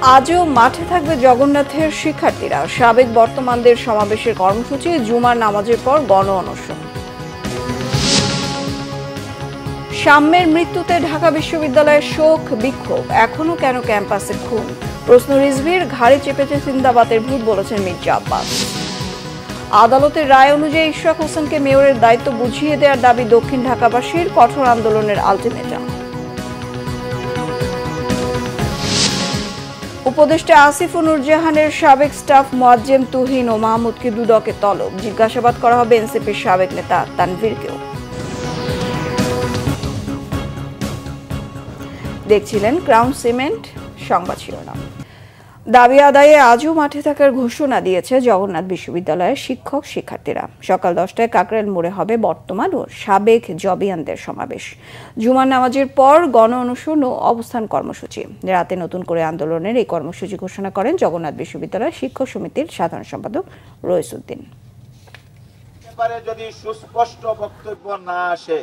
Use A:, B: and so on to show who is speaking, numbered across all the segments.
A: আজও মাঠে থাকবে জগন্নাথের শিক্ষার্থীরা। সাবেক বর্তমানদের সমাবেশের কর্মসূচি, জুমার নামাজের পর গণ অনশন। সাম্যের মৃত্যুতে ঢাকা বিশ্ববিদ্যালয়ের শোক বিক্ষোভ, এখনো কেন ক্যাম্পাসে খুন? প্রশ্ন রিজভির, ঘাড়ে চেপেছে জিন্দাবাদের ভূত, বলেছেন মির্জা আব্বাস। আদালতের রায় অনুযায়ী ইশরাক হোসেনকে মেয়রের দায়িত্ব বুঝিয়ে দেওয়ার দাবি দক্ষিণ ঢাকাবাসীর, কঠোর আন্দোলনের আলটিমেটাম। উপদেষ্টা আসিফ ও নূরজাহানের সাবেক স্টাফ মোয়াজ্জেম তুহিন ও মাহমুদকে দুদকে তলব, জিজ্ঞাসাবাদ করা হবে এনসিপির সাবেক নেতা তানভীরকেও। দেখছিলেন ক্রাউন সিমেন্ট সংবাদ শিরোনাম। দাবি আদায়ে আজও মাঠে থাকার ঘোষণা দিয়েছে জগন্নাথ বিশ্ববিদ্যালয়ের শিক্ষক শিক্ষার্থীরা। সকাল 10টায় কাকরাইল মোড়ে হবে বর্তমান ও সাবেক জবিয়ানদের সমাবেশ। জুমার নামাজের পর গণ অনশন ও অবস্থান কর্মসূচি। রাতে নতুন করে আন্দোলনের এই কর্মসূচি ঘোষণা করেন জগন্নাথ বিশ্ববিদ্যালয় শিক্ষক সমিতির সাধারণ সম্পাদক রইসউদ্দিন।
B: যদি সুস্পষ্ট বক্তব্য না আসে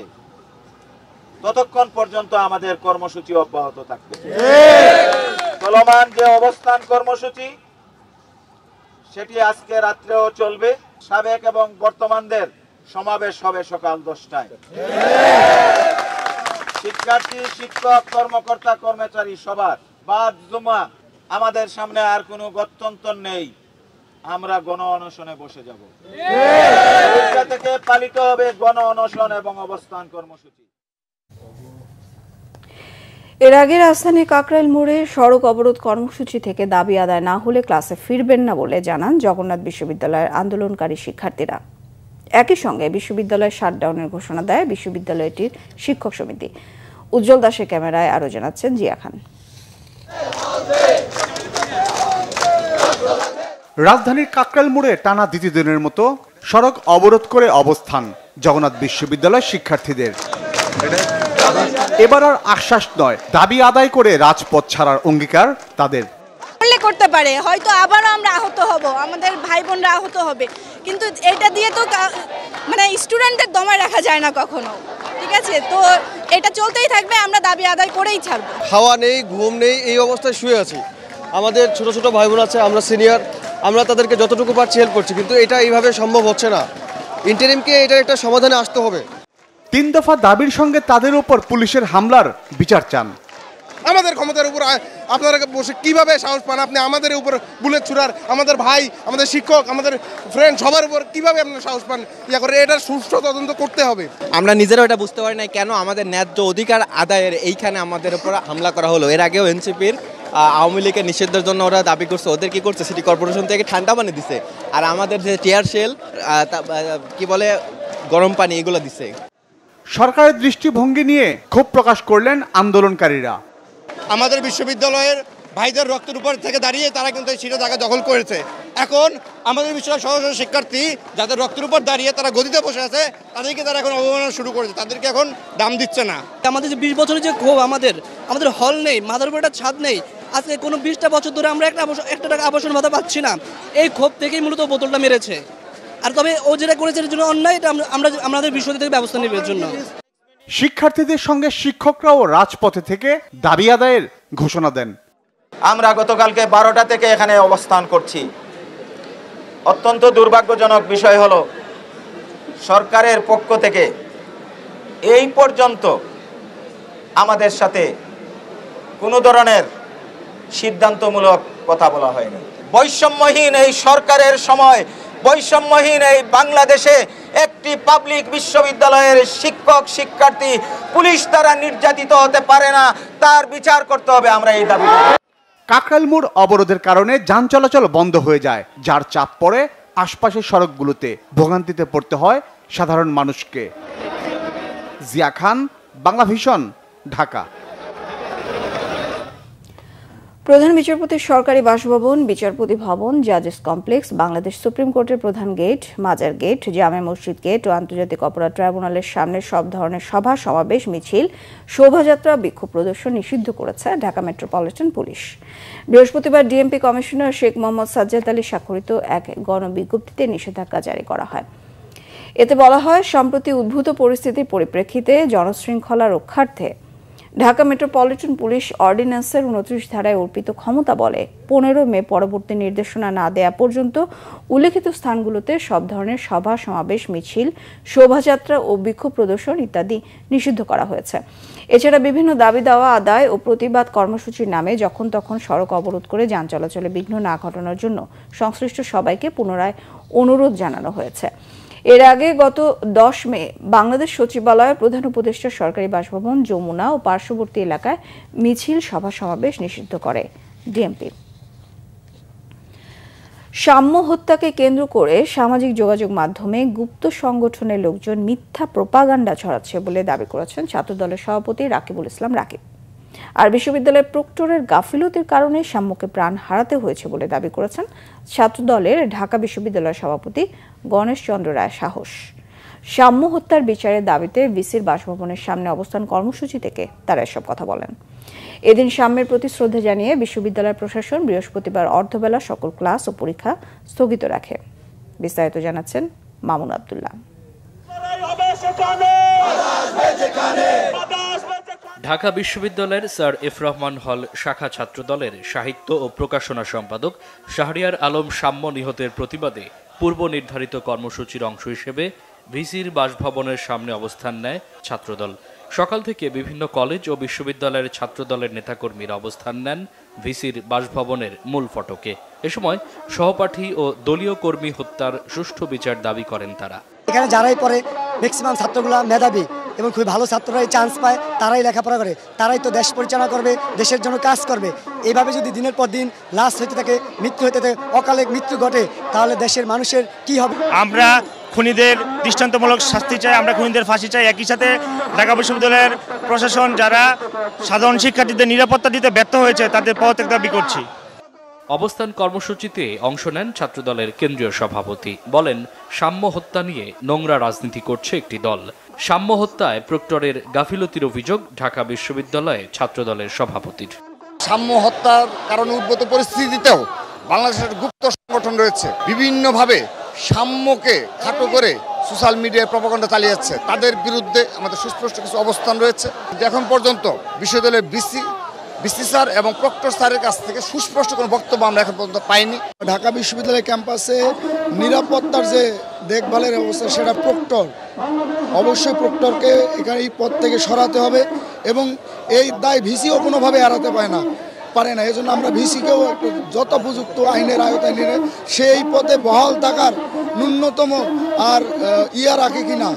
B: ততক্ষণ পর্যন্ত আমাদের কর্মসূচি অব্যাহত থাকবে। চলমান যে অবস্থান কর্মসূচি সেটি আজকে রাত্রেও চলবে। সাবেক এবং বর্তমানদের সমাবেশ হবে সকাল 10টায়। শিক্ষার্থী, শিক্ষক, কর্মকর্তা, কর্মচারী সবার বাদ জুমা আমাদের সামনে আর কোনো গত্যন্তর নেই, আমরা গণ অনশনে বসে যাব। থেকে পালিত হবে গণ অনশন এবং অবস্থান কর্মসূচি।
A: এর আগে রাজধানী কাকরাইল মোড়ে সড়ক অবরোধ কর্মসূচি থেকে দাবি আদায় না হলে ক্লাসে ফিরবেন না বলে জানান জগন্নাথ বিশ্ববিদ্যালয়ের আন্দোলনকারী শিক্ষার্থীরা। একই সঙ্গে বিশ্ববিদ্যালয়ের শাটডাউনের ঘোষণা দেয় বিশ্ববিদ্যালয়টির শিক্ষক সমিতি। উজ্জ্বল দাসের ক্যামেরায় আরো জানাচ্ছেন জিয়া খান।
C: রাজধানীর কাকরাইল মোড়ে টানা দ্বিতীয় দিনের মতো সড়ক অবরোধ করে অবস্থান জগন্নাথ বিশ্ববিদ্যালয়ের শিক্ষার্থীদের। এবার আর আশ্বাস নয়, দাবি আদায় করে রাজপথ ছাড়ার অঙ্গীকার তাদের।
D: করতে পারে, হয়তো আবারও আমরা আহত হব, আমাদের ভাই বোনরা আহত হবে, কিন্তু এটা দিয়ে তো মানে স্টুডেন্টদের দমায় রাখা যায় না কখনো। ঠিক আছে, তো এটা চলতেই থাকবে, আমরা দাবি আদায় করেই ছাড়বো।
E: খাওয়া নেই, ঘুম নেই, এই অবস্থায় শুয়ে আছি। আমাদের ছোট ছোট ভাই বোন আছে, আমরা সিনিয়র, আমরা তাদেরকে যতটুকু পারছি হেল্প করছি, কিন্তু এটা এইভাবে সম্ভব হচ্ছে না। ইন্টারিমকে এটার একটা সমাধানে আসতে হবে।
C: 3 দফা দাবির সঙ্গে তাদের উপর পুলিশের হামলার বিচার চান।
F: আমাদের ক্ষমতার উপর আপনারা বসে কিভাবে সাহস পান? আপনি আমাদের উপর বুলেট ছুড়ার, আমাদের ভাই, আমাদের শিক্ষক, আমাদের ফ্রেন্ড সবার উপর কিভাবে আপনারা সাহস পান ইয়া করে? এটার সুষ্ঠু তদন্ত করতে হবে।
G: আমরা নিজেরাও এটা বুঝতে পারি না কেন আমাদের ন্যায্য অধিকার আদায়ের এইখানে আমাদের উপর হামলা করা হলো। এর আগেও এনসিপির আওয়ামী লীগের নিষিদ্ধের জন্য ওরা দাবি করছে, ওদের কি করছে, সিটি কর্পোরেশন থেকে ঠান্ডা পানি দিছে, আর আমাদের যে টিয়ার শেল কি বলে গরম পানি এগুলো দিছে।
C: সরকারের দৃষ্টিভঙ্গি নিয়ে ক্ষোভ প্রকাশ করলেন আন্দোলনকারীরা।
F: আমাদের বিশ্ববিদ্যালয়ের ভাইদের রক্তের উপর থেকে দাঁড়িয়ে তারা কিন্তু এই সিটের জায়গা দখল করেছে। এখন আমাদের বিশ্ববিদ্যালয়ের শত শত শিক্ষার্থী যাদের রক্তের উপর দাঁড়িয়ে তারা গদিতে বসে আছে, তাদেরকে তারা এখন অবমাননা শুরু করেছে, তাদেরকে এখন দাম দিচ্ছে না।
H: আমাদের যে 20 বছরের যে ক্ষোভ, আমাদের হল নেই, মাথার উপর একটা ছাদ নেই, আজকে কোনো 20টা বছর ধরে আমরা একটা টাকা আবাসন ভাতা পাচ্ছি না। এই ক্ষোভ থেকেই মূলত বোতলটা মেরেছে। আর তবে ও যেটা করেছে এর জন্য অন্যায়, এটা আমরা আমাদের বিশ্ববিদ্যালয় থেকে ব্যবস্থা নেবে এর জন্য।
C: শিক্ষার্থীদের সঙ্গে শিক্ষকরাও রাজপথে থেকে দাবি আদায়ের ঘোষণা দেন।
B: আমরা গতকালকে 12টা থেকে এখানে অবস্থান করছি। অত্যন্ত দুর্ভাগ্যজনক বিষয় হলো সরকারের পক্ষ থেকে এই পর্যন্ত আমাদের সাথে কোনো ধরনের সিদ্ধান্তমূলক কথা বলা হয়নি। বৈষম্যহীন এই সরকারের সময়, বৈষম্যহীন এই বাংলাদেশে একটি পাবলিক বিশ্ববিদ্যালয়ের শিক্ষক শিক্ষার্থী পুলিশ দ্বারা নির্যাতিত হতে পারে না, তার বিচার করতে হবে। আমরা এই দাবি।
C: কাকরাইল মোড় অবরোধের কারণে যান চলাচল বন্ধ হয়ে যায়, যার চাপ পড়ে আশপাশের সড়কগুলোতে। ভোগান্তিতে পড়তে হয় সাধারণ মানুষকে। জিয়া খান, বাংলা ভিশন, ঢাকা।
A: প্রধান বিচারপতির সরকারি বাসভবন, বিচারপতি ভবন, জাজেস কমপ্লেক্স, বাংলাদেশ সুপ্রিম কোর্টের প্রধান গেট, মাজার গেট, জামে মসজিদ গেট ও আন্তর্জাতিক অপরাধ ট্রাইব্যুনালের সামনে সব ধরনের সভা সমাবেশ, মিছিল, শোভাযাত্রা, বিক্ষোভ প্রদর্শন নিষিদ্ধ করেছে ঢাকা মেট্রোপলিটন পুলিশ। বৃহস্পতিবার ডিএমপি কমিশনার শেখ মোহাম্মদ সাজ্জাদ আলী স্বাক্ষরিত এক গণবিজ্ঞপ্তিতে নিষেধাজ্ঞা জারি করা হয়। এতে বলা হয়, সম্প্রতি উদ্ভূত পরিস্থিতির পরিপ্রেক্ষিতে জনশৃঙ্খলা রক্ষার্থে ঢাকা মেট্রোপলিটন পুলিশ অর্ডিন্যান্সের 29 ধারায় অর্পিত ক্ষমতা বলে 15 মে পরবর্তী নির্দেশনা না দেয়া পর্যন্ত উল্লেখিত স্থানগুলোতে সব ধরনের সভা সমাবেশ মিছিল শোভাযাত্রা ও বিক্ষোভ প্রদর্শন ইত্যাদি নিষিদ্ধ করা হয়েছে। এছাড়া বিভিন্ন দাবি দাওয়া আদায় ও প্রতিবাদ কর্মসূচির নামে যখন তখন সড়ক অবরোধ করে যান চলাচলে বিঘ্ন না ঘটানোর জন্য সংশ্লিষ্ট সবাইকে পুনরায় অনুরোধ জানানো হয়েছে। এর আগে গত 10 মে বাংলাদেশ সচিবালয়ের প্রধান উপদেষ্টা সরকারি বাসভবন যমুনা ও পার্শ্ববর্তী এলাকায় মিছিল সভা সমাবেশ নিষিদ্ধ করে ডিএমপি। সাম্য হত্যাকে কেন্দ্র করে সামাজিক যোগাযোগ মাধ্যমে গুপ্ত সংগঠনের লোকজন মিথ্যা প্রোপাগান্ডা ছড়াচ্ছে বলে দাবি করেছেন ছাত্রদলের সভাপতি রাকিবুল ইসলাম রাকিব। আর বিশ্ববিদ্যালয়ের প্রক্টরের গাফিলতির কারণে সাম্যকে প্রাণ হারাতে হয়েছে বলে দাবি করেছেন ছাত্রদলের ঢাকা বিশ্ববিদ্যালয়ের সভাপতি গণেশ চন্দ্র রায় সাহস। সাম্য হত্যার বিচারের দাবিতে ভিসির বাসভবনের সামনে অবস্থান কর্মসূচি থেকে তারা এসব কথা বলেন। এদিন সাম্যের প্রতি শ্রদ্ধা জানিয়ে বিশ্ববিদ্যালয় প্রশাসন বৃহস্পতিবার অর্ধবেলা সকল ক্লাস ও পরীক্ষা স্থগিত রাখে। বিস্তারিত জানাচ্ছেন মামুন আব্দুল্লাহ।
I: ঢাকা বিশ্ববিদ্যালয়ের স্যার এফ রহমান হল শাখা ছাত্রদলের সাহিত্য ও প্রকাশনা সম্পাদক শাহরিয়ার আলম সাম্য নিহতের প্রতিবাদে পূর্ব নির্ধারিত কর্মসূচির অংশ হিসেবে ভিসির বাসভবনের সামনে অবস্থান নেয় ছাত্রদল। সকাল থেকে বিভিন্ন কলেজ ও বিশ্ববিদ্যালয়ের ছাত্রদলের নেতাকর্মীরা অবস্থান নেন ভিসির বাসভবনের মূল ফটকে। এ সময় সহপাঠী ও দলীয় কর্মী হত্যার সুষ্ঠু বিচার দাবি করেন তারা।
J: এখানে যারাই পড়ে ম্যাক্সিমাম ছাত্রগুলা মেধাবী এবং খুবই ভালো ছাত্ররাই চান্স পায়, তারাই লেখাপড়া করে, তারাই তো দেশ পরিচালনা করবে, দেশের জন্য কাজ করবে। এইভাবে যদি দিনের পর দিন লাশ হইতে থাকে, মৃত্যু হইতে থাকে, অকালে মৃত্যু ঘটে, তাহলে দেশের মানুষের কি হবে?
K: আমরা খুনিদের দৃষ্টান্তমূলক শাস্তি চাই, আমরা খুনিদের ফাঁসি চাই। একই সাথে ঢাকা বিশ্ববিদ্যালয়ের প্রশাসন যারা সাধারণ শিক্ষার্থীদের নিরাপত্তা দিতে ব্যর্থ হয়েছে তাদের পদত্যাগ দাবি করছি।
I: অবস্থান কর্মসূচিতে অংশ নেন ছাত্রদলের কেন্দ্রীয় সভাপতি। বলেন, সাম্য হত্যা নিয়ে নোংরা রাজনীতি করছে একটি দল। সাম্য হত্যায় প্রক্টরের গাফিলতির অভিযোগ ঢাকা বিশ্ববিদ্যালয়ে ছাত্রদলের সভাপতির।
L: সাম্য হত্যার কারণে উদ্ভূত পরিস্থিতিতেও বাংলাদেশের গুপ্ত সংগঠন রয়েছে, বিভিন্নভাবে সাম্যকে খাটো করে সোশ্যাল মিডিয়ায় প্রপাগান্ডা চালিয়ে যাচ্ছে। তাদের বিরুদ্ধে আমাদের সুস্পষ্ট কিছু অবস্থান রয়েছে। এখন পর্যন্ত বিশ্ববিদ্যালয়ের বিসি স্যার এবং প্রক্টর স্যারের কাছ থেকে সুস্পষ্ট কোনো বক্তব্য আমরা এখন পর্যন্ত পাইনি।
M: ঢাকা বিশ্ববিদ্যালয় ক্যাম্পাসে নিরাপত্তার যে দেখভালের অবস্থা, সেটা প্রক্টর, অবশ্যই প্রক্টরকে এখানে এই পদ থেকে সরাতে হবে এবং এই দায় ভিসিও কোনোভাবে এড়াতে পারে না। এজন্য আমরা ভিসিকেও যথোপযুক্ত আইনের আয়তায় নিয়ে সেই পদে বহাল থাকার ন্যূনতম আর রাখে কিনা।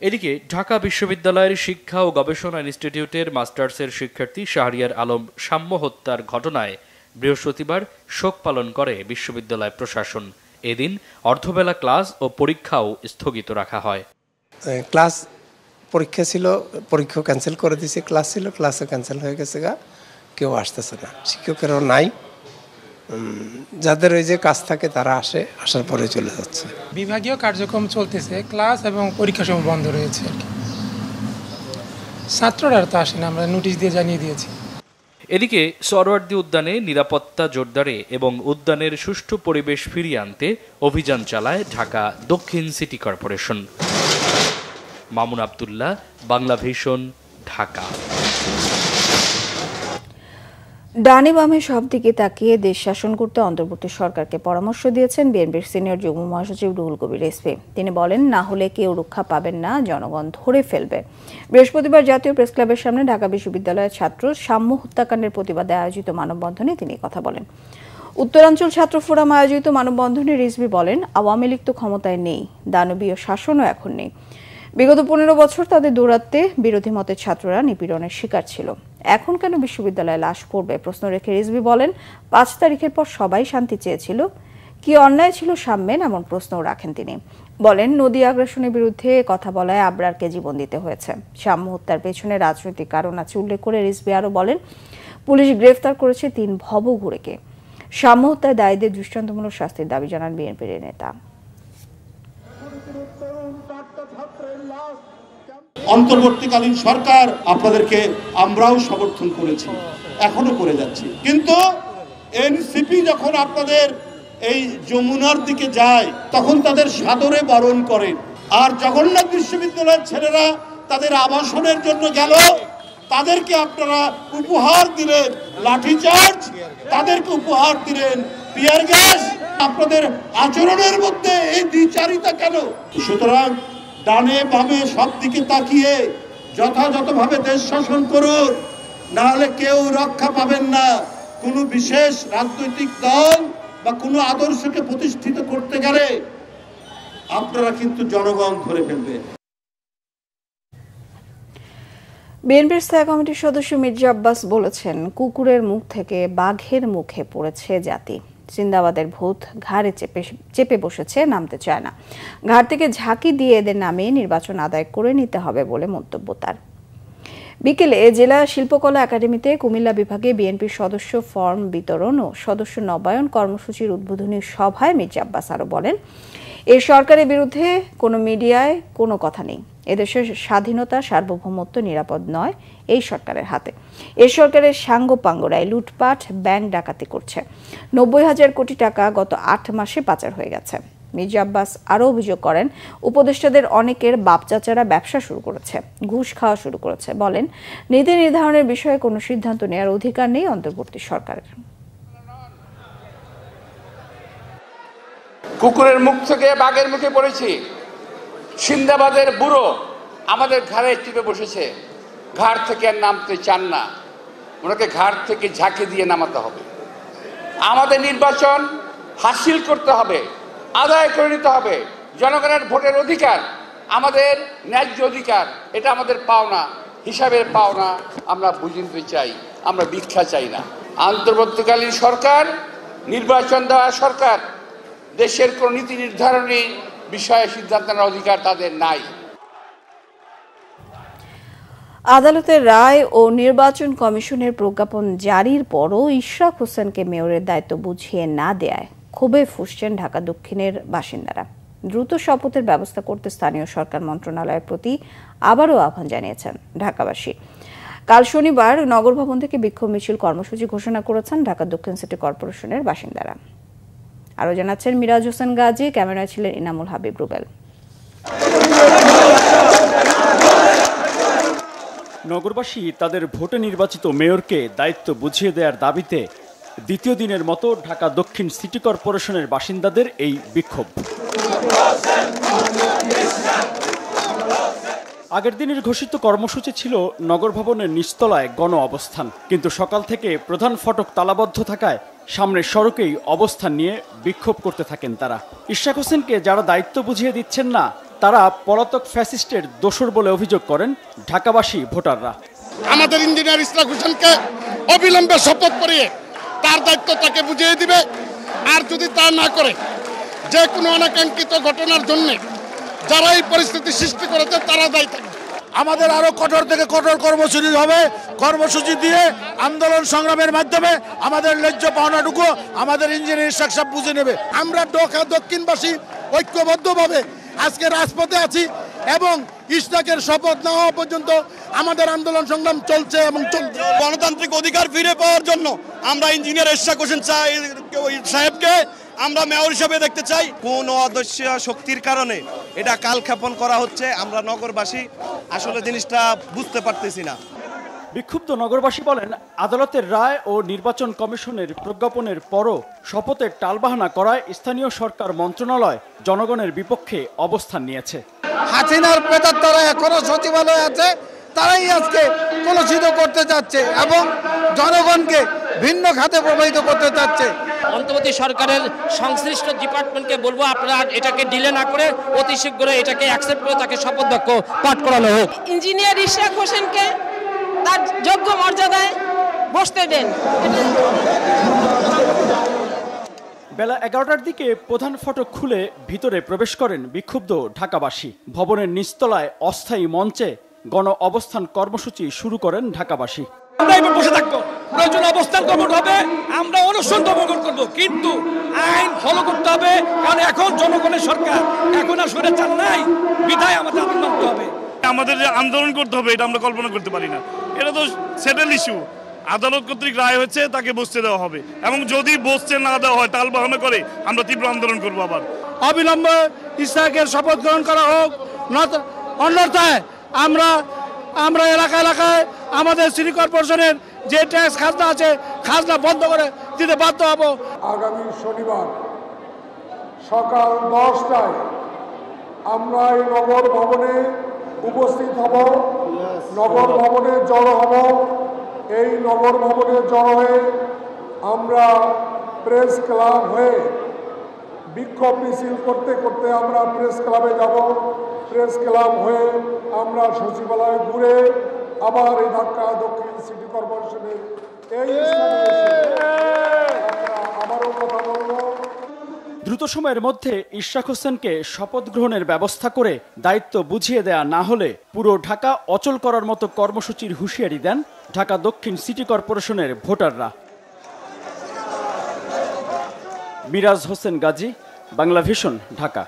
I: এদিকে ঢাকা বিশ্ববিদ্যালয়ের শিক্ষা ও গবেষণা ইনস্টিটিউটের মাস্টার্সের শিক্ষার্থী শাহরিয়ার আলম সাম্য হত্যার ঘটনায় বৃহস্পতিবার শোক পালন করে বিশ্ববিদ্যালয় প্রশাসন। এদিন অর্ধবেলা ক্লাস ও পরীক্ষাও স্থগিত রাখা হয়।
N: ক্লাস পরীক্ষা ছিল, পরীক্ষা ক্যান্সেল করে দিয়েছে, ক্লাস ছিল, ক্লাসও ক্যান্সেল হয়ে গেছে, কেউ আসতেছে না, শিক্ষকেরও নাই। যাদের ওই যে কাজ থাকে তারা আসার পরে চলে যাচ্ছে।
O: বিভাগীয় কার্যক্রম চলতেছে, ক্লাস এবং পরীক্ষা সময় বন্ধ রয়েছে আর কি। ছাত্ররা তো আসে না, আমরা নোটিশ দিয়ে জানিয়ে দিয়েছি।
I: এদিকে সরওয়ার্দী উদ্যানে নিরাপত্তা জোরদারে এবং উদ্যানের সুষ্ঠু পরিবেশ ফিরিয়ে আনতে অভিযান চালায় ঢাকা দক্ষিণ city corporation. Mamun Abdullah, Bangla vision, Dhaka.
A: ডানে বামে সব দিকে তাকিয়ে দেশ শাসন করতে অন্তর্বর্তী সরকারকে পরামর্শ দিয়েছেন বিএনপির সিনিয়র যুগ্ম মহাসচিব রুহুল কবির রিজভী। তিনি বলেন, না হলে কেউ রক্ষা পাবেন না, জনগণ ধরে ফেলবে। বৃহস্পতিবার জাতীয় প্রেস ক্লাবের সামনে ঢাকা বিশ্ববিদ্যালয়ের ছাত্র সাম্য হত্যাকাণ্ডের প্রতিবাদে আয়োজিত মানববন্ধনে তিনি কথা বলেন। উত্তরাঞ্চল ছাত্র ফোরাম আয়োজিত মানববন্ধনে রিজভী বলেন, আওয়ামী লীগ তো ক্ষমতায় নেই, দানবীয় শাসনও এখন নেই। বিগত 15 বছর তাদের দৌরাত্মে বিরোধী মতের ছাত্ররা নিপীড়নের শিকার ছিল। এখন কেন বিশ্ববিদ্যালয়ে লাশ পড়বে প্রশ্ন রেখে রিজভী বলেন, 5 তারিখের পর সবাই শান্তি চেয়েছিল, কি অন্যায় ছিল সাম্যের এমন প্রশ্নও রাখেন তিনি। বলেন, নদী আগ্রাসনের বিরুদ্ধে কথা বলায় আবরারকে জীবন দিতে হয়েছে। সাম্য হত্যার পেছনে রাজনৈতিক কারণ আছে উল্লেখ করে রিজভী আরও বলেন, পুলিশ গ্রেফতার করেছে 3 ভবঘুরেকে। সাম্য হত্যায় দায়ীদের দৃষ্টান্তমূলক শাস্তির দাবি জানান বিএনপির নেতা।
P: অন্তর্বর্তীকালীন সরকার আপনাদেরকে আমরাও সমর্থন করেছি, এখনো করে যাচ্ছি, কিন্তু এনসিপি যখন আপনাদের এই যমুনার দিকে যায় তখন তাদের সাদরে বরণ করেন। আর জগন্নাথ বিশ্ববিদ্যালয়ের ছেলেরা তাদের আবাসনের জন্য গেল, তাদেরকে আপনারা উপহার দিলেন লাঠিচার্জ, তাদেরকে উপহার দিলেন টিয়ার গ্যাস। আপনাদের আচরণের মধ্যে এই দ্বিচারিতা কেন? সুতরাং ডানে বামে সব দিকে তাকিয়ে যথাযথভাবে দেশ শাসন করুন, না হলে কেউ রক্ষা পাবেন না। কোনো বিশেষ রাজনৈতিক দল বা কোনো আদর্শকে প্রতিষ্ঠিত করতে গেলে আপনারা কিন্তু জনগণ ধরে ফেলবে।
A: বিএনপির স্থায়ী কমিটির সদস্য মির্জা আব্বাস বলেছেন, কুকুরের মুখ থেকে বাঘের মুখে পড়েছে জাতি। জিন্দাবাদের ভূত ঘাড়ে চেপে বসেছে, নামতে চায় না। ঘাড় থেকে ঝাঁকি দিয়ে এদের নামিয়ে নির্বাচন আদায় করে নিতে হবে বলে মন্তব্য তার। বিকেলে জেলা শিল্পকলা একাডেমিতে কুমিল্লা বিভাগে বিএনপির সদস্য ফর্ম বিতরণ ও সদস্য নবায়ন কর্মসূচির উদ্বোধনী সভায় মির্জা আব্বাস আরও বলেন, এই সরকারের বিরুদ্ধে কোনো মিডিয়ায় কোনো কথা নেই। এদেশের স্বাধীনতা সার্বভৌমত্ব নিরাপদ নয় এই সরকারের হাতে। এই সরকারের সাঙ্গপাঙ্গরাই লুটপাট, ব্যাংক ডাকাতি করছে। 90,000 কোটি টাকা গত 8 মাসে পাচার হয়ে গেছে। মির্জা আব্বাস আরও অভিযোগ করেন, উপদেষ্টাদের অনেকের বাপ চাচারা ব্যবসা শুরু করেছে, ঘুষ খাওয়া শুরু করেছে। বলেন, নীতি নির্ধারণের বিষয়ে কোনো সিদ্ধান্ত নেওয়ার অধিকার নেই অন্তর্বর্তী সরকারের।
Q: কুকুরের মুখ থেকে বাঘের মুখে পড়েছি। সিন্দাবাদের বুড়ো আমাদের ঘাড়ে চেপে বসেছে, ঘাড় থেকে আর নামতে চান না। ওনাকে ঘাড় থেকে ঝাঁকি দিয়ে নামাতে হবে। আমাদের নির্বাচন হাসিল করতে হবে, আদায় করে নিতে হবে। জনগণের ভোটের অধিকার আমাদের ন্যায্য অধিকার, এটা আমাদের পাওনা, হিসাবের পাওনা। আমরা বুঝে নিতে চাই, আমরা ভিক্ষা চাই না। অন্তর্বর্তীকালীন সরকার, নির্বাচন দেওয়া সরকার, দেশের কোন নীতি নির্ধারণী বিষয়ে সিদ্ধান্ত নেওয়ার অধিকার তাদের নাই।
A: আদালতের রায় ও নির্বাচন কমিশনের প্রজ্ঞাপন জারির পরও ইশরাক হোসেনকে মেয়রের দায়িত্ব বুঝিয়ে না দেয়ায় ক্ষোভে ফুঁসছেন ঢাকা দক্ষিণের বাসিন্দারা। দ্রুত শপথের ব্যবস্থা করতে স্থানীয় সরকার মন্ত্রণালয়ের প্রতি আবারও আহ্বান জানিয়েছেন ঢাকাবাসী। কাল শনিবার নগর ভবন থেকে বিক্ষোভ মিছিল কর্মসূচি ঘোষণা করেছেন ঢাকা দক্ষিণ সিটি কর্পোরেশনের বাসিন্দারা। আরও জানাচ্ছেন মিরাজ হোসেন গাজী, ক্যামেরায় ছিলেন ইনামুল হাবিব রুবেল।
R: নগরবাসী তাদের ভোটে নির্বাচিত মেয়রকে দায়িত্ব বুঝিয়ে দেওয়ার দাবিতে দ্বিতীয় দিনের মতো ঢাকা দক্ষিণ সিটি কর্পোরেশনের বাসিন্দাদের এই বিক্ষোভ। আগের দিনের ঘোষিত কর্মসূচি ছিল নগর ভবনের নিচতলায় গণ অবস্থান, কিন্তু সকাল থেকে প্রধান ফটক তালাবদ্ধ থাকায় সামনের সড়কেই অবস্থান নিয়ে বিক্ষোভ করতে থাকেন তারা। ইশরাক হোসেনকে যারা দায়িত্ব বুঝিয়ে দিচ্ছেন না, তারা পলাতক ফ্যাসিস্টের দোসর বলে অভিযোগ করেন ঢাকাবাসী ভোটাররা।
S: আমাদের ইঞ্জিনিয়ার ইশরাক হোসেনকে অবিলম্বে শপথ করিয়ে তার দায়িত্ব তাকে বুঝিয়ে দিবে। আর যদি তা না করে, যে কোনো অনাকাঙ্ক্ষিত ঘটনার জন্য যারা এই পরিস্থিতি সৃষ্টি করেছে তারা দায়ী থাকবে।
T: আমাদের আরো কঠোর থেকে কঠোর কর্মসূচি হবে। কর্মসূচি দিয়ে আন্দোলন সংগ্রামের মাধ্যমে আমাদের ন্যায্য পাওনাটুকু আমাদের ইঞ্জিনিয়ার ইশরাক সাহেব বুঝে নেবে।
S: আমরা ঢাকা দক্ষিণবাসী ঐক্যবদ্ধভাবে আজকে রাজপথে আছি এবং ইশরাকের শপথ না হওয়া পর্যন্ত আমাদের আন্দোলন সংগ্রাম চলছে এবং চলছে।
F: গণতান্ত্রিক অধিকার ফিরে পাওয়ার জন্য আমরা ইঞ্জিনিয়ার ইশরাক হোসেন সাহেবকে আমরা মেয়র হিসেবে দেখতে চাই। কোন অদৃশ্য শক্তির কারণে এটা কালক্ষেপণ করা হচ্ছে, আমরা নগরবাসী আসলে জিনিসটা বুঝতে পারতেছি না।
R: বিক্ষুব্ধ নগরবাসী বলেন, আদালতের রায় ও নির্বাচন কমিশনের প্রজ্ঞাপনের পরও শপথের টালবাহানা করায় স্থানীয় সরকার মন্ত্রণালয় জনগণের বিপক্ষে অবস্থান নিয়েছে।
S: হাসিনার প্রেতাত্মারা এখনো সচিবালয়ে আছে, তারাই আজকে কলুষিত করতে চাচ্ছে এবং জনগণকে ভিন্ন খাতে প্রবাহিত করতে চাচ্ছে।
U: অন্তর্বর্তী সরকারের সংশ্লিষ্ট ডিপার্টমেন্টকে বলবো, আপনারা এটাকে ডিলে না করে অতি শীঘ্র এটাকে অ্যাকসেপ্ট করে তাকে শপথ বাক্য পাঠ করানো হোক।
V: ইঞ্জিনিয়ার ইশরাক হোসেনকে তার যোগ্য মর্যাদায় বসতে দেন।
R: বেলা 11টার দিকে প্রধান ফটক খুলে ভিতরে প্রবেশ করেন বিক্ষুব্ধ ঢাকাবাসী। ভবনের নিচতলায় অস্থায়ী মঞ্চে গণ অবস্থান কর্মসূচি শুরু করেন ঢাকাবাসী।
H: আমরা এবার বসে থাকবো, প্রয়োজন অবস্থান কর্মসূচি হবে, আমরা অনশন দমন করবো, কিন্তু আইন ফলো করতে হবে। কারণ এখন জনগণের সরকার, এখন আর স্বৈরাচার নাই, বিধায় আমাদের আন্দোলন করতে হবে।
K: আমাদের যে আন্দোলন করতে হবে এটা আমরা কল্পনা করতে পারি না। এটা তো সেটেল ইস্যু, আদালত কর্তৃক রায় হচ্ছে, তাকে বসতে দেওয়া হবে এবং যদি বসতে না দেওয়া হয় টালবাহানা করে আমরা তীব্র আন্দোলন করবো। আবার
T: অবিলম্বে ইশরাকের শপথ গ্রহণ করা হোক, অন্যথায় আমরা আমরা এলাকায় এলাকায় আমাদের সিটি কর্পোরেশনের যে ট্যাক্স খাজনা আছে খাজনা বন্ধ করে দিতে বাধ্য হব।
D: আগামী শনিবার সকাল 10টায় আমরা এই নগর ভবনে উপস্থিত হব, নগর ভবনে জড়ো হব। এই নগর ভবনে জড়ো হয়ে আমরা প্রেস ক্লাব হয়ে বিক্ষোভ মিছিল করতে করতে আমরা প্রেস ক্লাবে যাব। প্রেস ক্লাব হয়ে আমরা সচিবালয় ঘুরে আবার এই ঢাকা দক্ষিণ সিটি কর্পোরেশনের এই স্থানে আমরা আবারও কথা বলব।
R: দ্রুত সময়ের মধ্যে ইশরাক হোসেনকে শপথ গ্রহণের ব্যবস্থা করে দায়িত্ব বুঝিয়ে দেয়া না হলে পুরো ঢাকা অচল করার মতো কর্মসূচির হুঁশিয়ারি দেন ঢাকা দক্ষিণ সিটি কর্পোরেশনের ভোটাররা। মিরাজ হোসেন গাজী, বাংলা ভিশন, ঢাকা।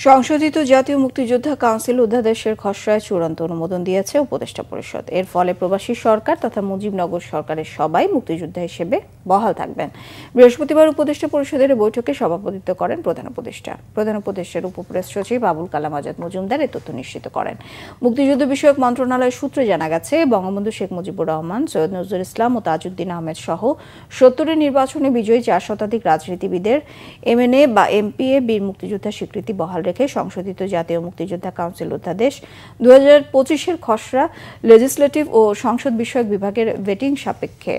A: সংশোধিত জাতীয় মুক্তিযোদ্ধা কাউন্সিল অধ্যাদেশের খসড়ায় চূড়ান্ত অনুমোদন দিয়েছে উপদেষ্টা পরিষদ। এর ফলে প্রবাসী সরকার তথা মুজিবনগর সরকারের সবাই মুক্তিযোদ্ধা হিসেবে বহাল থাকবেন। বৃহস্পতিবার উপদেষ্টা পরিষদের বৈঠকে সভাপতিত্ব করেন প্রধান উপদেষ্টা। প্রধান উপদেষ্টার উপপ্রেস সচিব আবুল কালাম আজাদ মজুমদার এ তথ্য নিশ্চিত করেন। মুক্তিযুদ্ধ বিষয়ক মন্ত্রণালয়ের সূত্রে জানা গেছে, বঙ্গবন্ধু শেখ মুজিবুর রহমান, সৈয়দ নজরুল ইসলাম ও তাজউদ্দিন আহমেদ সহ ৭০-এর নির্বাচনে বিজয়ী ৪ শতাধিক রাজনীতিবিদের এমএনএ বা এমপিএ বীর মুক্তিযোদ্ধা স্বীকৃতি বহাল রেখে সংশোধিত জাতীয় মুক্তিযোদ্ধা কাউন্সিল অধ্যাদেশ ২০২৫-এর খসড়া লেজিসলেটিভ ও সংসদ বিষয়ক বিভাগের ভেটিং সাপেক্ষে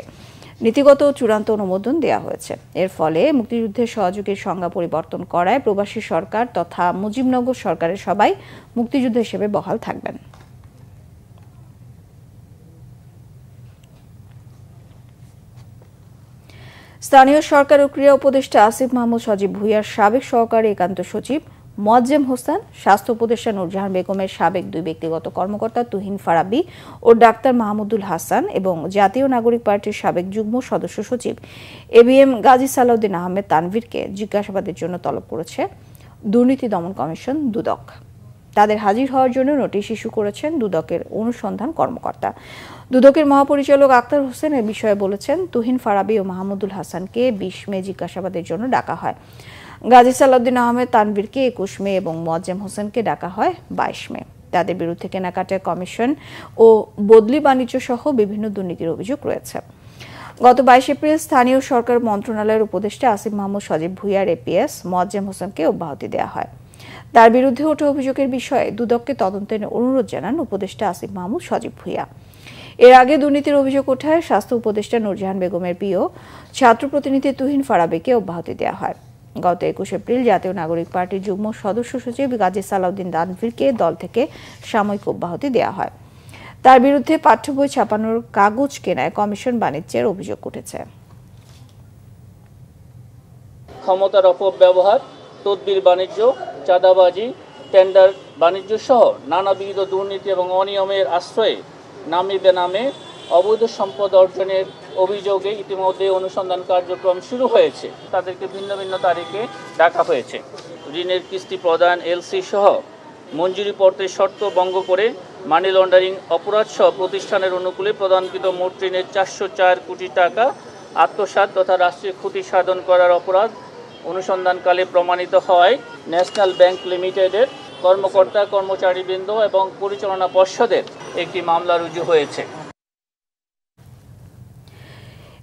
A: নীতিগত চূড়ান্ত অনুমোদন দেওয়া হয়েছে। এর ফলে মুক্তিযুদ্ধের সহযোগীর সংজ্ঞা পরিবর্তন করায় প্রবাসী সরকার তথা মুজিবনগর সরকারের সবাই মুক্তিযুদ্ধ হিসেবে বহাল থাকবেন। স্থানীয় সরকার ও ক্রীড়া উপদেষ্টা আসিফ মাহমুদ সজীব ভুঁইয়ার সাবেক সহকারী একান্ত সচিব মোয়াজ্জেম হোসেন, স্বাস্থ্য উপদেষ্টা নূরজাহান বেগমের সাবেক 2 ব্যক্তিগত কর্মকর্তা তুহিন ফারাবি ও ডাক্তার মাহমুদুল হাসান এবং জাতীয় নাগরিক পার্টির সাবেক যুগ্ম সদস্য সচিব এবিএম গাজী সালাউদ্দিন আহমেদ তানভীরকে জিজ্ঞাসাবাদের জন্য তলব করেছে দুর্নীতি দমন কমিশন দুদক। তাদের হাজির হওয়ার জন্য নোটিশ ইস্যু করেছেন দুদকের অনুসন্ধান কর্মকর্তা। দুদকের মহাপরিচালক আক্তার হোসেন এ বিষয়ে বলেছেন, তুহিন ফারাবি ও মাহমুদুল হাসানকে 20 মে জিজ্ঞাসাবাদের জন্য ডাকা হয়। গাজী সালাউদ্দিন আহমেদ তানভীরকে 21 মে এবং মোয়াজ্জেম হোসেনকে ডাকা হয় 22 মে। তাদের বিরুদ্ধে কেনাকাটা কমিশন ও বদলি বাণিজ্য সহ বিভিন্ন দুর্নীতির অভিযোগ রয়েছে। গত 22 এপ্রিল স্থানীয় সরকার মন্ত্রণালয়ের উপদেষ্টা আসিফ মাহমুদ সজীব ভুঁইয়ার এপিএস মোয়াজ্জেম হোসেনকে অব্যাহতি দেওয়া হয়। তার বিরুদ্ধে ওঠা অভিযোগের বিষয়ে দুদককে তদন্তের অনুরোধ জানান উপদেষ্টা আসিফ মাহমুদ সজীব ভুঁইয়া। এর আগে দুর্নীতির অভিযোগ ওঠায় স্বাস্থ্য উপদেষ্টা নূরজাহান বেগমের প্রিয় ছাত্র প্রতিনিধি তুহিন ফারাবিকে অব্যাহতি দেওয়া হয়। গত 21 এপ্রিল জাতীয় নাগরিক পার্টির যুগ্ম সদস্য সচিব গাজী সালাউদ্দিন তানভীরকে দল থেকে সাময়িক অব্যাহতি দেওয়া হয়। তার বিরুদ্ধে পাঠ্য বই ছাপানোর কাগজ কেনায় কমিশন বাণিজ্যের অভিযোগ উঠেছে।
E: ক্ষমতার অপব্যবহার, তদবির বাণিজ্য, চাঁদাবাজি, টেন্ডার বাণিজ্য সহ নানাবিধ দুর্নীতি এবং অনিয়মের আশ্রয়ে নামে বেনামে অবৈধ সম্পদ অর্জনের অভিযোগে ইতিমধ্যে অনুসন্ধান কার্যক্রম শুরু হয়েছে। তাদেরকে ভিন্ন ভিন্ন তারিখে ডাকা হয়েছে। ঋণের কিস্তি প্রদান, এলসি সহ মঞ্জুরিপত্রের শর্ত ভঙ্গ করে মানি লন্ডারিং অপরাধ সহ প্রতিষ্ঠানের অনুকূলে প্রদানকৃত মোট ঋণের 404 কোটি টাকা আত্মসাৎ তথা রাষ্ট্রীয় ক্ষতি সাধন করার অপরাধ অনুসন্ধানকালে প্রমাণিত হয় ন্যাশনাল ব্যাংক লিমিটেডের কর্মকর্তা, কর্মচারীবৃন্দ এবং পরিচালনা পর্ষদের একটি মামলা রুজু হয়েছে।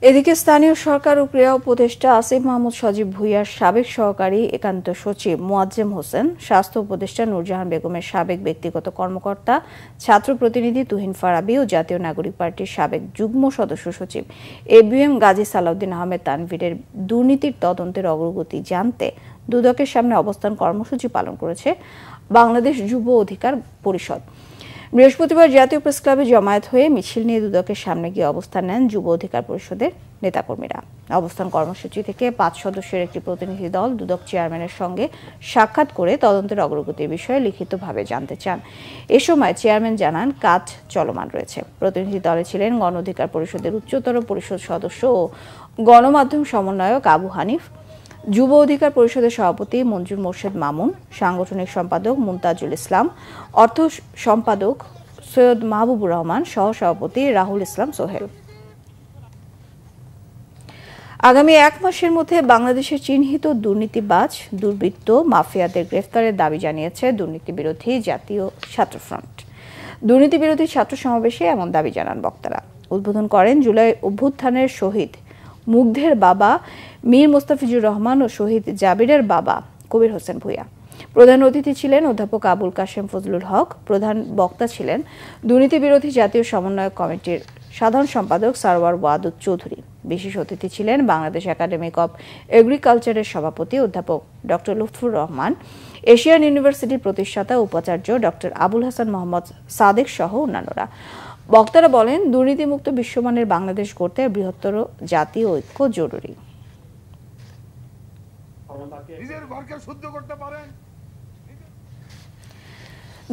A: এদিকে স্থানীয় সরকার ও ক্রীড়া উপদেষ্টা আসিফ মাহমুদ সজীব ভুঁইয়ার সাবেক সহকারী একান্ত সচিব মোয়াজ্জেম হোসেন, স্বাস্থ্য উপদেষ্টা নূরজাহান বেগমের সাবেক ব্যক্তিগত কর্মকর্তা, ছাত্র প্রতিনিধি তুহিন ফারাবি ও জাতীয় নাগরিক পার্টির সাবেক যুগ্ম সদস্য সচিব এবিএম গাজী সালাউদ্দিন আহমেদ তানভীরের দুর্নীতির তদন্তের অগ্রগতি জানতে দুদকের সামনে অবস্থান কর্মসূচি পালন করেছে বাংলাদেশ যুব অধিকার পরিষদ। বৃহস্পতিবার জাতীয় প্রেস ক্লাবে জমায়েত হয়ে মিছিল নিয়ে দুদকের সামনে গিয়ে অবস্থান নেন যুব অধিকার পরিষদের নেতাকর্মীরা। অবস্থান কর্মসূচি থেকে 5 সদস্যের একটি প্রতিনিধি দল দুদক চেয়ারম্যানের সঙ্গে সাক্ষাৎ করে তদন্তের অগ্রগতির বিষয়ে লিখিতভাবে জানতে চান। এ সময় চেয়ারম্যান জানান, কাজ চলমান রয়েছে। প্রতিনিধি দলে ছিলেন গণ অধিকার পরিষদের উচ্চতর পরিষদ সদস্য ও গণমাধ্যম সমন্বয়ক আবু হানিফ, যুব অধিকার পরিষদের সভাপতি মঞ্জুর মোর্শেদ মামুন, সাংগঠনিক সম্পাদক মুমতাজুল ইসলাম, অর্থ সম্পাদক সৈয়দ মাহবুবুর রহমান, সহ সভাপতি রাহুল ইসলাম সোহেল। আগামী 1 মাসের মধ্যে বাংলাদেশের চিহ্নিত দুর্নীতিবাজ দুর্বৃত্ত মাফিয়াদের গ্রেফতারের দাবি জানিয়েছে দুর্নীতি বিরোধী জাতীয় ছাত্রফ্রন্ট। দুর্নীতি বিরোধী ছাত্র সমাবেশে এমন দাবি জানান বক্তারা। উদ্বোধন করেন জুলাই অভ্যুত্থানের শহীদ মুগ্ধের বাবা মীর মোস্তাফিজুর রহমান ও শহীদ জাবিরের বাবা কবির হোসেন ভূঁইয়া। প্রধান অতিথি ছিলেন অধ্যাপক আবুল কাশেম ফজলুল হক। প্রধান বক্তা ছিলেন দুর্নীতি বিরোধী জাতীয় সমন্বয়ক কমিটির সাধারণ সম্পাদক সারওয়ার ওয়াদুদ চৌধুরী। বিশেষ অতিথি ছিলেন বাংলাদেশ একাডেমিক অব এগ্রিকালচারের সভাপতি অধ্যাপক ডক্টর লুৎফুর রহমান, এশিয়ান ইউনিভার্সিটির প্রতিষ্ঠাতা উপাচার্য ডক্টর আবুল হাসান মোহাম্মদ সাদেক সহ অন্যান্যরা। বক্তারা বলেন, দুর্নীতিমুক্ত বিশ্বমানের বাংলাদেশ গড়তে বৃহত্তর জাতীয় ঐক্য জরুরি।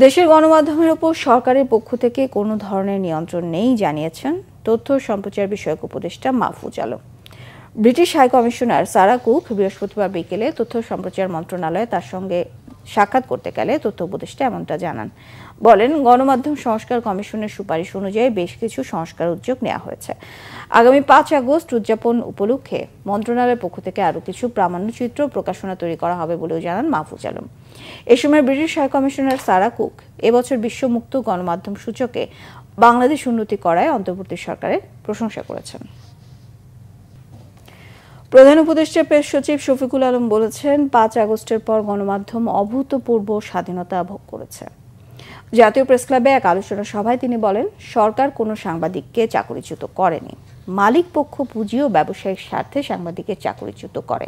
A: দেশের গণমাধ্যমের উপর সরকারের পক্ষ থেকে কোনো ধরনের নিয়ন্ত্রণ নেই জানিয়েছেন তথ্য সম্প্রচার বিষয়ক উপদেষ্টা Mahfuz Alam. British high commissioner Sarah Cook বৃহস্পতিবার বিকেলে তথ্য সম্প্রচার মন্ত্রণালয়ে তার সঙ্গে সাক্ষাৎ করতে গেলে তথ্য উপদেষ্টা এমনটা জানান। বলেন, গণমাধ্যম সংস্কার কমিশনের সুপারিশ অনুযায়ী বেশ কিছু সংস্কার উদ্যোগ নেওয়া হয়েছে। আগামী 5 আগস্ট উদযাপন উপলক্ষে মন্ত্রণালয়ের পক্ষ থেকে আরও কিছু প্রামাণ্যচিত্র প্রকাশনা তৈরি করা হবে বলেও জানান মাহফুজ আলম। এ সময় British high commissioner Sarah Cook এবছর বিশ্ব মুক্ত গণমাধ্যম সূচকে বাংলাদেশ উন্নতি করায় অন্তর্বর্তী সরকারের প্রশংসা করেছেন। প্রধান উপদেষ্টা প্রেস সচিব শফিকুল আলম বলেছেন, 5 আগস্টের পর গণমাধ্যম অভূতপূর্ব স্বাধীনতা ভোগ করেছে। জাতীয় প্রেস ক্লাবে এক আলোচনা সভায় তিনি বলেন, সরকার কোনো সাংবাদিককে চাকরিচ্যুত করেনি। মালিক পক্ষ পুঁজি ও ব্যবসায়িক স্বার্থে সাংবাদিককে চাকরিচ্যুত করে।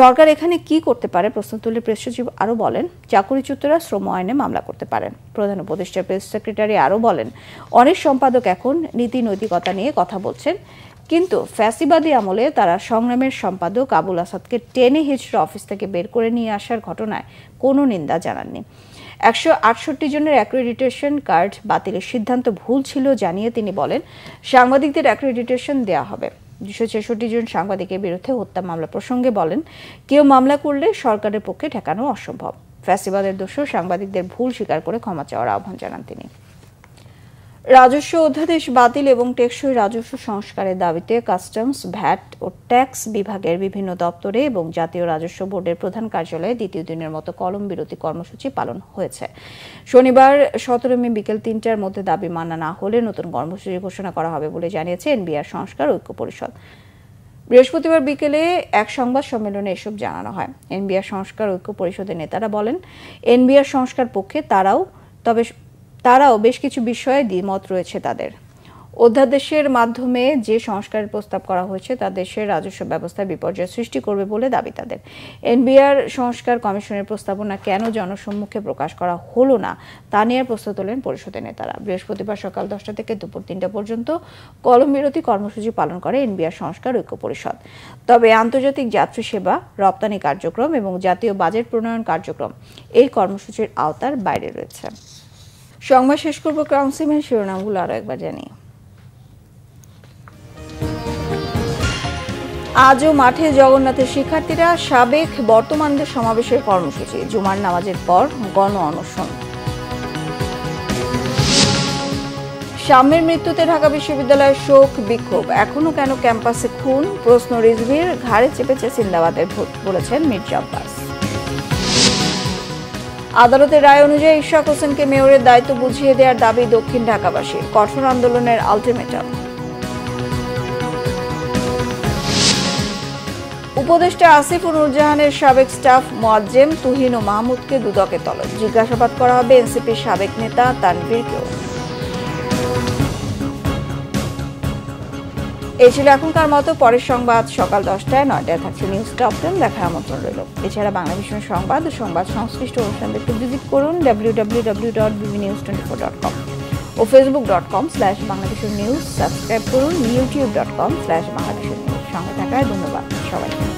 A: সরকার এখানে কি করতে পারে প্রশ্ন তুলে প্রেস সচিব আরও বলেন, চাকরিচ্যুতরা শ্রম আইনে মামলা করতে পারেন। প্রধান উপদেষ্টা প্রেস সেক্রেটারি আরও বলেন, অনেক সম্পাদক এখন নীতি নৈতিকতা নিয়ে কথা বলছেন, কিন্তু ফ্যাসিবাদী আমলে তারা সংগ্রামের সম্পাদক আবুল আসাদকে টেনে হিচড়ে অফিস থেকে বের করে নিয়ে আসার ঘটনায় কোনো নিন্দা জানাননি। 168 জনের অ্যাক্রেডিটেশন কার্ড বাতিলের সিদ্ধান্ত ভুল ছিল জানিয়ে তিনি বলেন, সাংবাদিকদের অ্যাক্রেডিটেশন দেওয়া হবে। 266 জন সাংবাদিকের বিরুদ্ধে হত্যা মামলা প্রসঙ্গে বলেন, কেউ মামলা করলে সরকারের পক্ষে ঠেকানো অসম্ভব। ফ্যাসিবাদের দোষ সাংবাদিকদের ভুল স্বীকার করে ক্ষমা চাওয়ার আহ্বান জানান তিনি। রাজস্ব অধ্যাদেশ বাতিল এবং টেকসই রাজস্ব সংস্কারের দাবিতে কাস্টমস, ভ্যাট ও ট্যাক্স বিভাগের বিভিন্ন দপ্তরে এবং জাতীয় রাজস্ব বোর্ডের প্রধান কার্যালয়ে দ্বিতীয় দিনের মতো কলম বিরতি কর্মসূচি পালন হয়েছে। শনিবার 17 মে বিকেল 3টার মধ্যে দাবি মানা না হলে নতুন কর্মসূচি ঘোষণা করা হবে বলে জানিয়েছে এনবিআর সংস্কার ঐক্য পরিষদ। বৃহস্পতিবার বিকেলে এক সংবাদ সম্মেলনে এসব জানানো হয়। এনবিআর সংস্কার ঐক্য পরিষদের নেতারা বলেন, এনবিআর সংস্কার পক্ষে তারাও বেশ কিছু বিষয়ে দ্বিমত রয়েছে তাদের। অধ্যাদেশের মাধ্যমে যে সংস্কারের প্রস্তাব করা হয়েছে তা দেশের রাজস্ব ব্যবস্থায় বিপর্যয় সৃষ্টি করবে বলে দাবি তাদের। এনবিআর সংস্কার কমিশনের প্রস্তাবনা কেন জনসম্মুখে প্রকাশ করা হলো না তা নিয়ে প্রশ্ন তোলেন পরিষদের নেতারা। বৃহস্পতিবার সকাল 10টা থেকে দুপুর 3টা পর্যন্ত কলম বিরতি কর্মসূচি পালন করে এনবিআর সংস্কার ঐক্য পরিষদ। তবে আন্তর্জাতিক যাত্রী সেবা, রপ্তানি কার্যক্রম এবং জাতীয় বাজেট প্রণয়ন কার্যক্রম এই কর্মসূচির আওতার বাইরে রয়েছে। সংবাদ শেষ করব ক্রাউন সিমেন্ট শিরোনামগুলো আরো একবার জানিয়ে। আজও মাঠে জগন্নাথের শিক্ষার্থীরা, সাবেক বর্তমানদের সমাবেশের কর্মসূচি, জুমার নামাজের পর গণ অনশন। সাম্যের মৃত্যুতে ঢাকা বিশ্ববিদ্যালয়ের শোক বিক্ষোভ, এখনো কেন ক্যাম্পাসে খুন, প্রশ্ন রিজভির, ঘাড়ে চেপেছে সিন্দাবাদের ভোট, বলেছেন মির্জা আব্বাস। আদালতের রায় অনুযায়ী ইশরাক হোসেনকে মেয়রের দায়িত্ব বুঝিয়ে দেওয়ার দাবি দক্ষিণ ঢাকাবাসীর, কঠোর আন্দোলনের আলটিমেটাম। উপদেষ্টা আসিফ নুরজাহানের সাবেক স্টাফ মোয়াজ্জেম, তুহিন ও মাহমুদকে দুদকে তলব, জিজ্ঞাসাবাদ করা হবে এনসিপির সাবেক নেতা তানভীরকেও। এই ছিল এখনকার মতো। পরের সংবাদ সকাল 10টায়, 9টায় থাকছে নিউজ টপ 10, দেখার আমন্ত্রণ রইল। এছাড়া বাংলাদেশের সংবাদ ও সংবাদ সংশ্লিষ্ট অনুষ্ঠান দেখতে ভিজিট করুন www.bbnews24.com ও facebook.com/bangladeshernews। সাবস্ক্রাইব করুন youtube.com/bangladeshernews। সঙ্গে থাকায় ধন্যবাদ সবাইকে।